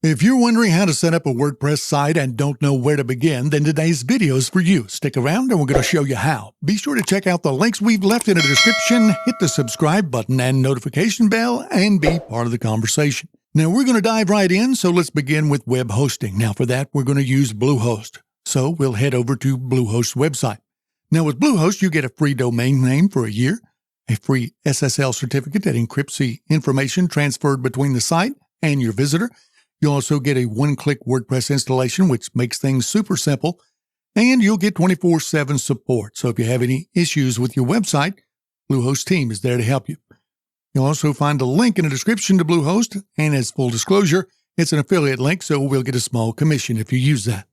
If you're wondering how to set up a WordPress site and don't know where to begin, then today's video is for you. Stick around and we're going to show you how. Be sure to check out the links we've left in the description, hit the subscribe button and notification bell, and be part of the conversation. Now we're going to dive right in, so let's begin with web hosting. Now for that, we're going to use Bluehost. So we'll head over to Bluehost's website. Now with Bluehost, you get a free domain name for a year, a free SSL certificate that encrypts the information transferred between the site and your visitor. You'll also get a one-click WordPress installation, which makes things super simple, and you'll get 24/7 support. So if you have any issues with your website, Bluehost team is there to help you. You'll also find a link in the description to Bluehost, and as full disclosure, it's an affiliate link, so we'll get a small commission if you use that.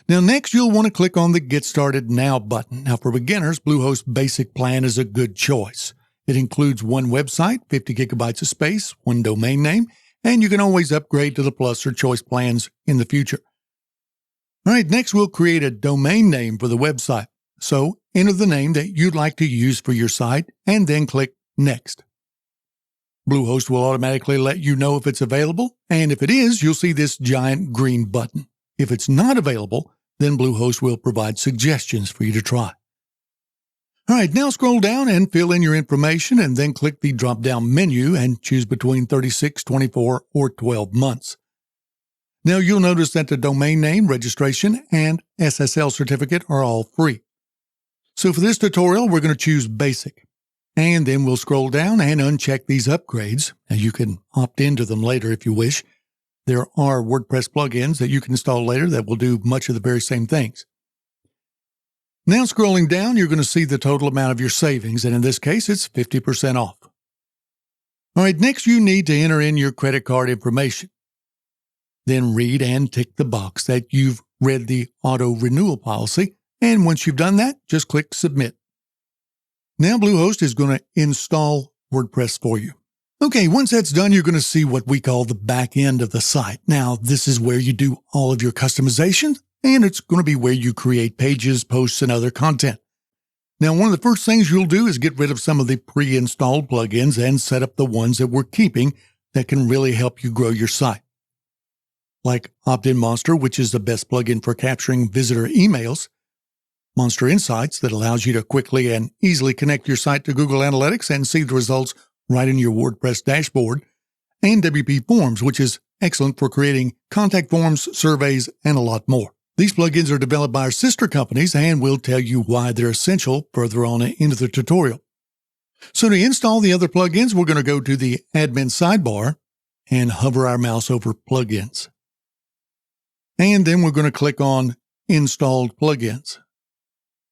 Now next, you'll want to click on the Get Started Now button. Now for beginners, Bluehost Basic Plan is a good choice. It includes one website, 50 gigabytes of space, one domain name, and you can always upgrade to the Plus or Choice plans in the future. All right, next we'll create a domain name for the website. So enter the name that you'd like to use for your site and then click Next. Bluehost will automatically let you know if it's available, and if it is, you'll see this giant green button. If it's not available, then Bluehost will provide suggestions for you to try. All right, now scroll down and fill in your information and then click the drop-down menu and choose between 36, 24, or 12 months. Now you'll notice that the domain name, registration, and SSL certificate are all free. So for this tutorial, we're going to choose Basic. And then we'll scroll down and uncheck these upgrades. Now you can opt into them later if you wish. There are WordPress plugins that you can install later that will do much of the very same things. Now scrolling down, you're going to see the total amount of your savings, and in this case, it's 50% off. All right, next you need to enter in your credit card information. Then read and tick the box that you've read the auto renewal policy, and once you've done that, just click Submit. Now Bluehost is going to install WordPress for you. Okay, once that's done, you're going to see what we call the back end of the site. Now, this is where you do all of your customization, and it's going to be where you create pages, posts, and other content. Now, one of the first things you'll do is get rid of some of the pre-installed plugins and set up the ones that we're keeping that can really help you grow your site. Like OptinMonster, which is the best plugin for capturing visitor emails, MonsterInsights that allows you to quickly and easily connect your site to Google Analytics and see the results right in your WordPress dashboard, and WPForms, which is excellent for creating contact forms, surveys, and a lot more. These plugins are developed by our sister companies, and we'll tell you why they're essential further on into the tutorial. So to install the other plugins, we're going to go to the admin sidebar and hover our mouse over plugins. And then we're going to click on Installed Plugins.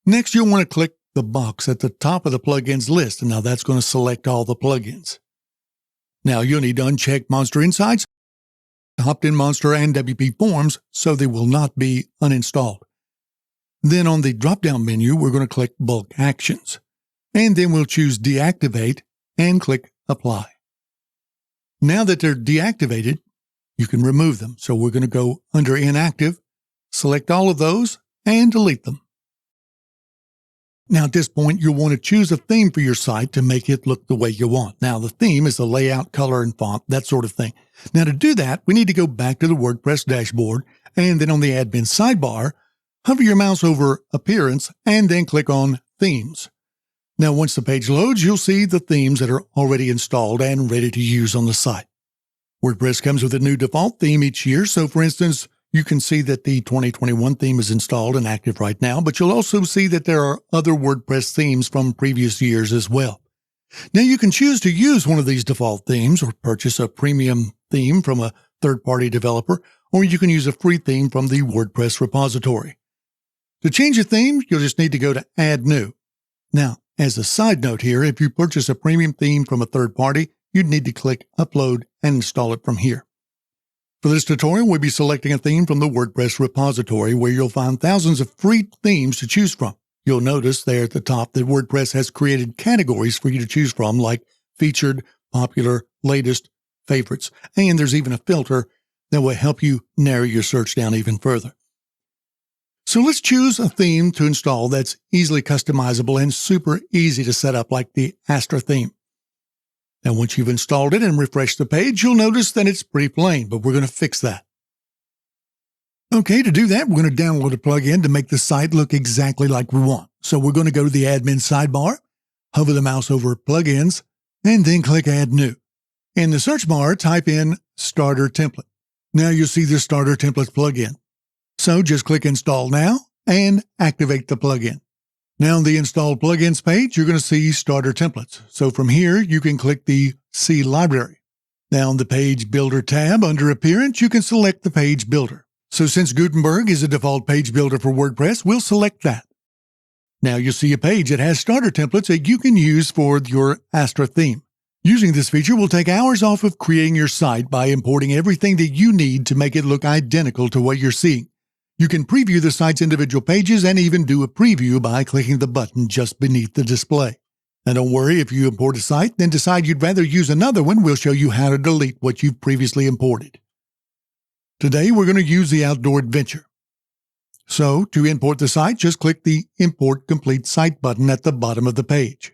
Next, you'll want to click the box at the top of the plugins list, and now that's going to select all the plugins. Now you'll need to uncheck MonsterInsights, OptinMonster, and WPForms so they will not be uninstalled. Then on the drop-down menu, we're going to click Bulk Actions, and then we'll choose Deactivate and click Apply. Now that they're deactivated, you can remove them. So we're going to go under Inactive, select all of those, and delete them. Now at this point, you'll want to choose a theme for your site to make it look the way you want. Now the theme is the layout, color, and font, that sort of thing. Now to do that, we need to go back to the WordPress dashboard, and then on the admin sidebar, hover your mouse over Appearance, and then click on Themes. Now once the page loads, you'll see the themes that are already installed and ready to use on the site. WordPress comes with a new default theme each year, so for instance, you can see that the 2021 theme is installed and active right now, but you'll also see that there are other WordPress themes from previous years as well. Now you can choose to use one of these default themes or purchase a premium theme from a third-party developer, or you can use a free theme from the WordPress repository. To change a theme, you'll just need to go to Add New. Now, as a side note here, if you purchase a premium theme from a third party, you'd need to click Upload and install it from here. For this tutorial, we'll be selecting a theme from the WordPress repository where you'll find thousands of free themes to choose from. You'll notice there at the top that WordPress has created categories for you to choose from, like Featured, Popular, Latest, Favorites, and there's even a filter that will help you narrow your search down even further. So let's choose a theme to install that's easily customizable and super easy to set up, like the Astra theme. Now, once you've installed it and refreshed the page, you'll notice that it's pretty plain, but we're going to fix that. Okay, to do that, we're going to download a plugin to make the site look exactly like we want. So we're going to go to the admin sidebar, hover the mouse over Plugins, and then click Add New. In the search bar, type in Starter Template. Now you'll see the Starter Templates plugin. So just click Install Now and activate the plugin. Now on the Install Plugins page, you're going to see Starter Templates. So from here, you can click the See Library. Now on the Page Builder tab, under Appearance, you can select the Page Builder. So since Gutenberg is a default page builder for WordPress, we'll select that. Now you'll see a page that has starter templates that you can use for your Astra theme. Using this feature will take hours off of creating your site by importing everything that you need to make it look identical to what you're seeing. You can preview the site's individual pages and even do a preview by clicking the button just beneath the display. Now don't worry, if you import a site, then decide you'd rather use another one, we'll show you how to delete what you've previously imported. Today, we're going to use the Outdoor Adventure. So, to import the site, just click the Import Complete Site button at the bottom of the page.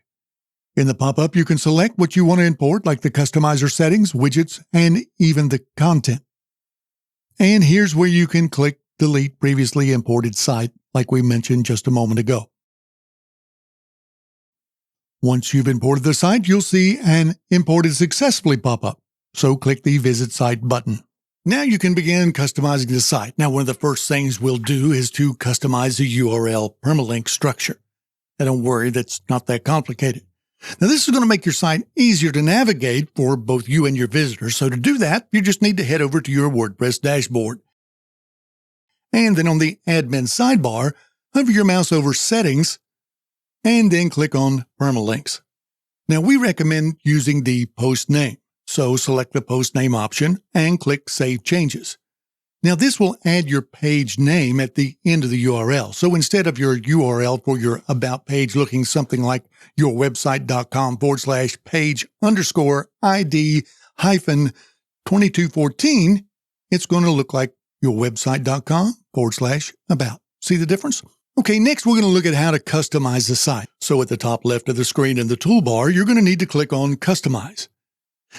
In the pop-up, you can select what you want to import, like the customizer settings, widgets, and even the content. And here's where you can click Delete Previously Imported Site, like we mentioned just a moment ago. Once you've imported the site, you'll see an Imported Successfully pop up. So, click the Visit Site button. Now you can begin customizing the site. Now, one of the first things we'll do is to customize the URL permalink structure. Now, don't worry, that's not that complicated. Now, this is going to make your site easier to navigate for both you and your visitors. So to do that, you just need to head over to your WordPress dashboard. And then on the admin sidebar, hover your mouse over Settings, and then click on Permalinks. Now, we recommend using the post name. So select the post name option and click Save Changes. Now this will add your page name at the end of the URL. So instead of your URL for your About page looking something like yourwebsite.com/page_ID-2214, it's going to look like yourwebsite.com/about. See the difference? Okay, next we're going to look at how to customize the site. So at the top left of the screen in the toolbar, you're going to need to click on Customize.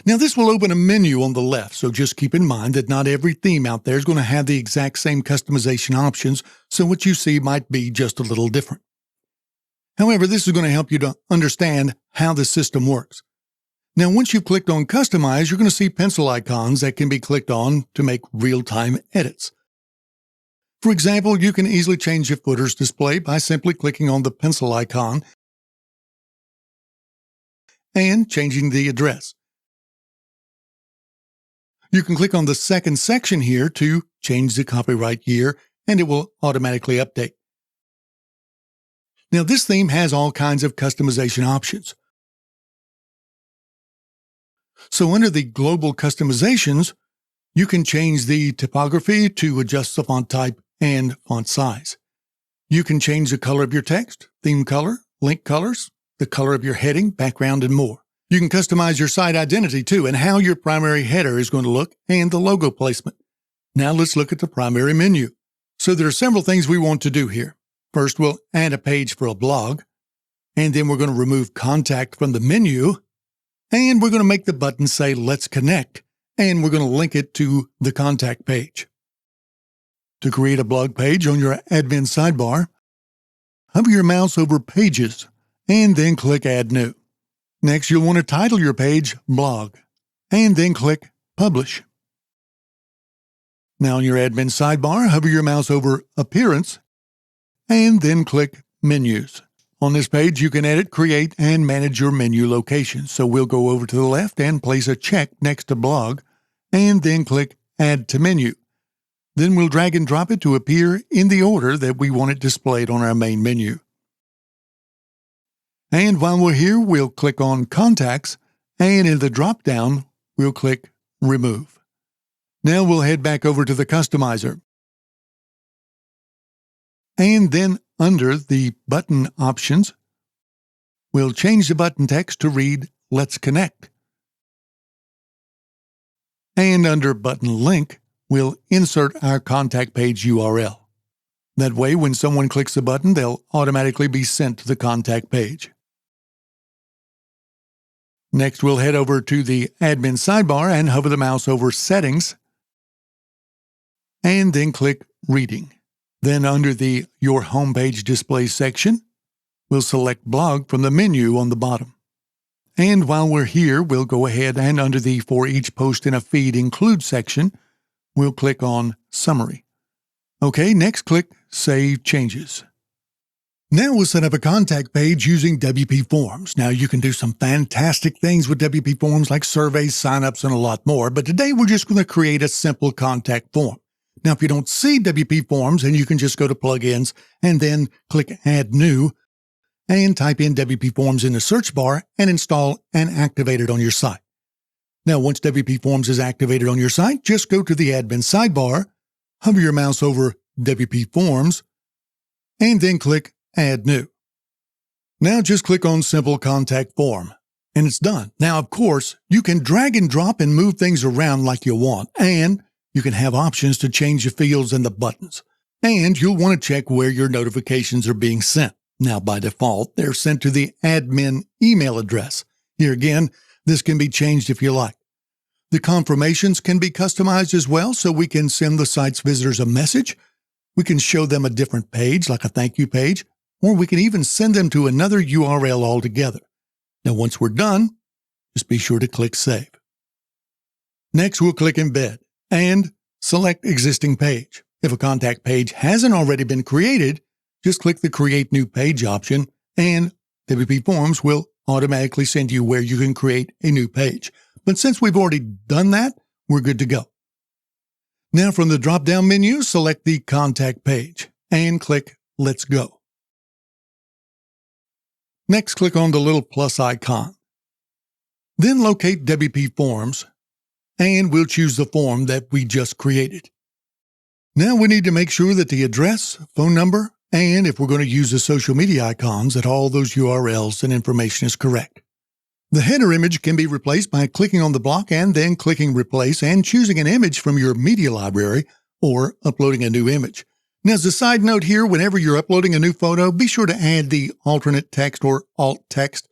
Now, this will open a menu on the left, so just keep in mind that not every theme out there is going to have the exact same customization options, so what you see might be just a little different. However, this is going to help you to understand how the system works. Now, once you've clicked on Customize, you're going to see pencil icons that can be clicked on to make real-time edits. For example, you can easily change your footer's display by simply clicking on the pencil icon and changing the address. You can click on the second section here to change the copyright year, and it will automatically update. Now, this theme has all kinds of customization options. So under the Global Customizations, you can change the typography to adjust the font type and font size. You can change the color of your text, theme color, link colors, the color of your heading, background, and more. You can customize your site identity too, and how your primary header is going to look, and the logo placement. Now let's look at the primary menu. So there are several things we want to do here. First, we'll add a page for a blog, and then we're going to remove contact from the menu, and we're going to make the button say Let's Connect, and we're going to link it to the contact page. To create a blog page on your admin sidebar, hover your mouse over Pages, and then click Add New. Next, you'll want to title your page Blog, and then click Publish. Now, in your admin sidebar, hover your mouse over Appearance, and then click Menus. On this page, you can edit, create, and manage your menu locations. So we'll go over to the left and place a check next to Blog, and then click Add to Menu. Then we'll drag and drop it to appear in the order that we want it displayed on our main menu. And while we're here, we'll click on Contacts, and in the drop-down, we'll click Remove. Now we'll head back over to the Customizer. And then under the button options, we'll change the button text to read Let's Connect. And under button link, we'll insert our contact page URL. That way, when someone clicks the button, they'll automatically be sent to the contact page. Next, we'll head over to the admin sidebar and hover the mouse over Settings, and then click Reading. Then under the Your Homepage Display section, we'll select Blog from the menu on the bottom. And while we're here, we'll go ahead and under the For Each Post in a Feed Include section, we'll click on Summary. Okay, next click Save Changes. Now we'll set up a contact page using WPForms. Now you can do some fantastic things with WPForms like surveys, signups, and a lot more, but today we're just going to create a simple contact form. Now if you don't see WPForms, then you can just go to Plugins and then click Add New and type in WPForms in the search bar and install and activate it on your site. Now once WPForms is activated on your site, just go to the admin sidebar, hover your mouse over WPForms, and then click Add New. Now just click on Simple Contact Form, and it's done. Now, of course, you can drag and drop and move things around like you want, and you can have options to change the fields and the buttons. And you'll want to check where your notifications are being sent. Now, by default, they're sent to the admin email address. Here again, this can be changed if you like. The confirmations can be customized as well, so we can send the site's visitors a message. We can show them a different page, like a thank you page, or we can even send them to another URL altogether. Now, once we're done, just be sure to click Save. Next, we'll click Embed and select Existing Page. If a contact page hasn't already been created, just click the Create New Page option, and WPForms will automatically send you where you can create a new page. But since we've already done that, we're good to go. Now, from the drop-down menu, select the Contact page and click Let's Go. Next, click on the little plus icon. Then locate WPForms, and we'll choose the form that we just created. Now we need to make sure that the address, phone number, and if we're going to use the social media icons, that all those URLs and information is correct. The header image can be replaced by clicking on the block and then clicking Replace and choosing an image from your media library or uploading a new image. Now, as a side note here, whenever you're uploading a new photo, be sure to add the alternate text or alt text.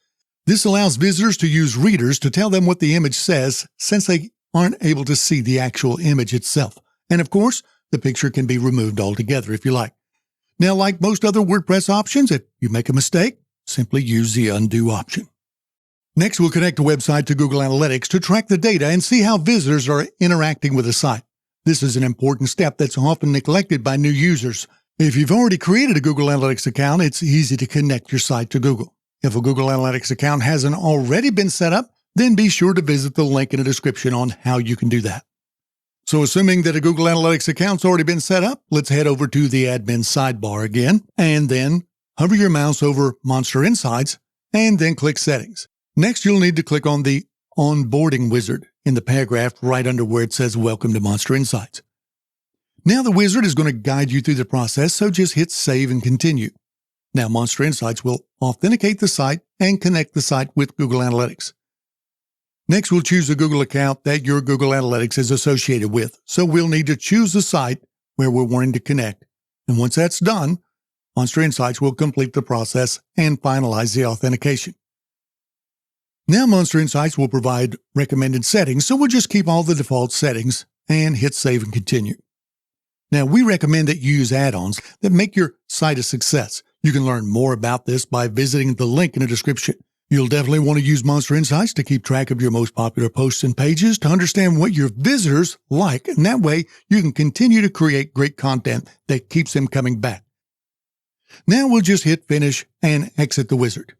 This allows visitors to use readers to tell them what the image says since they aren't able to see the actual image itself. And of course, the picture can be removed altogether if you like. Now, like most other WordPress options, if you make a mistake, simply use the undo option. Next, we'll connect the website to Google Analytics to track the data and see how visitors are interacting with the site. This is an important step that's often neglected by new users. If you've already created a Google Analytics account, it's easy to connect your site to Google. If a Google Analytics account hasn't already been set up, then be sure to visit the link in the description on how you can do that. So assuming that a Google Analytics account's already been set up, let's head over to the admin sidebar again, and then hover your mouse over MonsterInsights, and then click Settings. Next, you'll need to click on the Onboarding Wizard in the paragraph right under where it says Welcome to MonsterInsights. Now the wizard is going to guide you through the process, so just hit Save and Continue. Now MonsterInsights will authenticate the site and connect the site with Google Analytics. Next, we'll choose a Google account that your Google Analytics is associated with, so we'll need to choose the site where we're wanting to connect. And once that's done, MonsterInsights will complete the process and finalize the authentication. Now MonsterInsights will provide recommended settings, so we'll just keep all the default settings and hit Save and Continue. Now, we recommend that you use add-ons that make your site a success. You can learn more about this by visiting the link in the description. You'll definitely want to use MonsterInsights to keep track of your most popular posts and pages to understand what your visitors like, and that way you can continue to create great content that keeps them coming back. Now we'll just hit Finish and exit the wizard.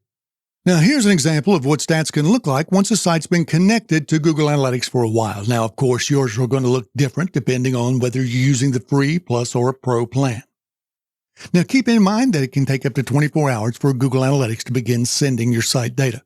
Now, here's an example of what stats can look like once a site's been connected to Google Analytics for a while. Now, of course, yours are going to look different depending on whether you're using the free, plus, or a pro plan. Now, keep in mind that it can take up to 24 hours for Google Analytics to begin sending your site data.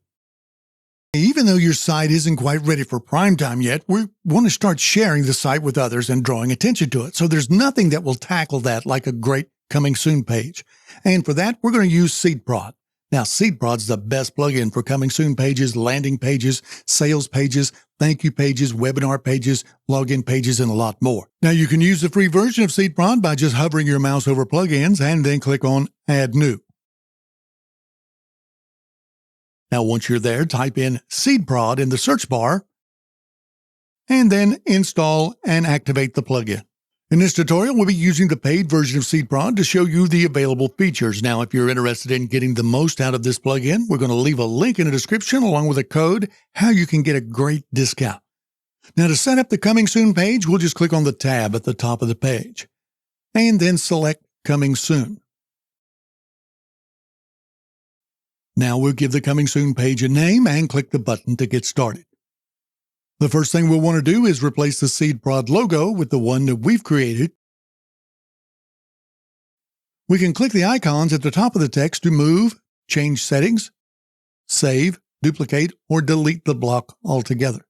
Even though your site isn't quite ready for prime time yet, we want to start sharing the site with others and drawing attention to it. So there's nothing that will tackle that like a great Coming Soon page. And for that, we're going to use SeedProd. Now, SeedProd's the best plugin for Coming Soon pages, landing pages, sales pages, thank you pages, webinar pages, login pages, and a lot more. Now, you can use the free version of SeedProd by just hovering your mouse over plugins and then click on Add New. Now, once you're there, type in SeedProd in the search bar, and then install and activate the plugin. In this tutorial, we'll be using the paid version of SeedProd to show you the available features. Now, if you're interested in getting the most out of this plugin, we're going to leave a link in the description along with a code how you can get a great discount. Now, to set up the Coming Soon page, we'll just click on the tab at the top of the page and then select Coming Soon. Now, we'll give the Coming Soon page a name and click the button to get started. The first thing we'll want to do is replace the SeedProd logo with the one that we've created. We can click the icons at the top of the text to move, change settings, save, duplicate, or delete the block altogether.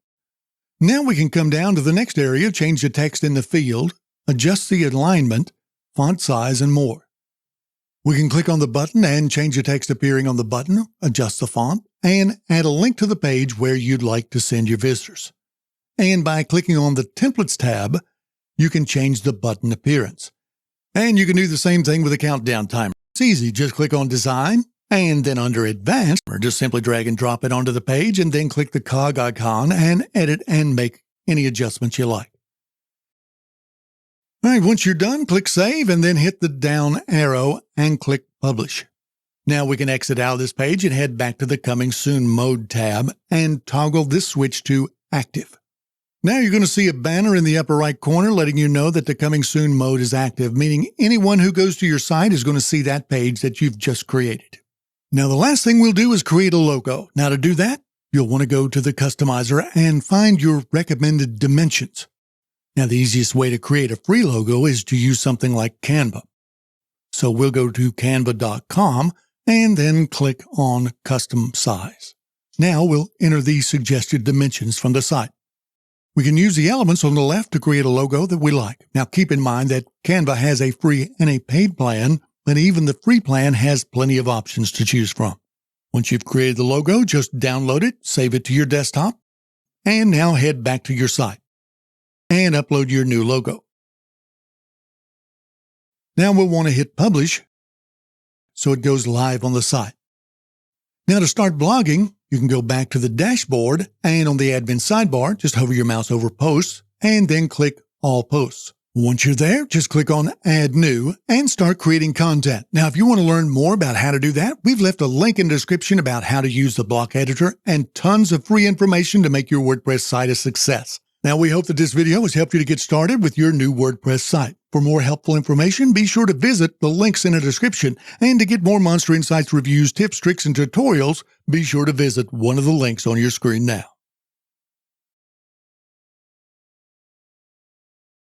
Now we can come down to the next area, change the text in the field, adjust the alignment, font size, and more. We can click on the button and change the text appearing on the button, adjust the font, and add a link to the page where you'd like to send your visitors. And by clicking on the Templates tab, you can change the button appearance. And you can do the same thing with the countdown timer. It's easy, just click on Design, and then under Advanced, or just simply drag and drop it onto the page, and then click the cog icon and edit and make any adjustments you like. All right, once you're done, click Save, and then hit the down arrow and click Publish. Now we can exit out of this page and head back to the Coming Soon Mode tab and toggle this switch to Active. Now you're going to see a banner in the upper right corner letting you know that the Coming Soon mode is active, meaning anyone who goes to your site is going to see that page that you've just created. Now the last thing we'll do is create a logo. Now to do that, you'll want to go to the customizer and find your recommended dimensions. Now the easiest way to create a free logo is to use something like Canva. So we'll go to canva.com and then click on Custom Size. Now we'll enter the suggested dimensions from the site. We can use the elements on the left to create a logo that we like. Now keep in mind that Canva has a free and a paid plan, but even the free plan has plenty of options to choose from. Once you've created the logo, just download it, save it to your desktop, and now head back to your site and upload your new logo. Now we'll want to hit Publish so it goes live on the site. Now to start blogging, you can go back to the dashboard and on the admin sidebar, just hover your mouse over Posts and then click All Posts. Once you're there, just click on Add New and start creating content. Now, if you want to learn more about how to do that, we've left a link in the description about how to use the block editor and tons of free information to make your WordPress site a success. Now, we hope that this video has helped you to get started with your new WordPress site. For more helpful information, be sure to visit the links in the description. And to get more Monster Insights reviews, tips, tricks, and tutorials, be sure to visit one of the links on your screen now.